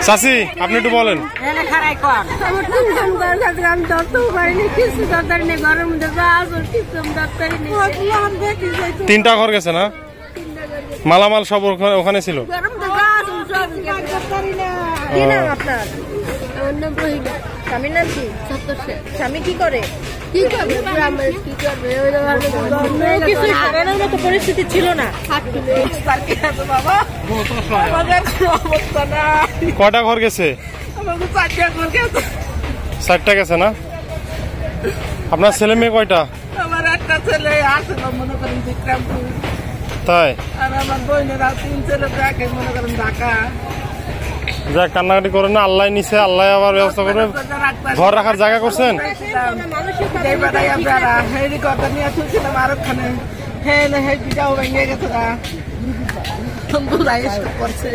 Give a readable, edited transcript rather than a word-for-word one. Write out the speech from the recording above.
চাচি আপনি একটু বলেন। তিনটা ঘর গেছে না? মালামাল সব ওখানে ছিল। স্বামীর নাম কি? স্বামী কি করে? পরিস্থিতি ছিল না। কয়টা ঘর গেছে? 4টা গেছে না? আপনার ছেলে মেয়ে কয়টা? আমার একটা ছেলে আছে মনে করেন বিক্রমপুর, তাই? আর আমার বোনেরা 3 ছেলে মনে করেন ঢাকা। যা কান্নাকাটি করেন না, আল্লাহ নিছে, আল্লাহ আবার ব্যবস্থা করবে। ঘর রাখার জায়গা করছেন? হেলিকপ্টার নিয়ে তুলছিলাম আরোখানে, হেঁটাও ভেঙে গেছে না, করছে।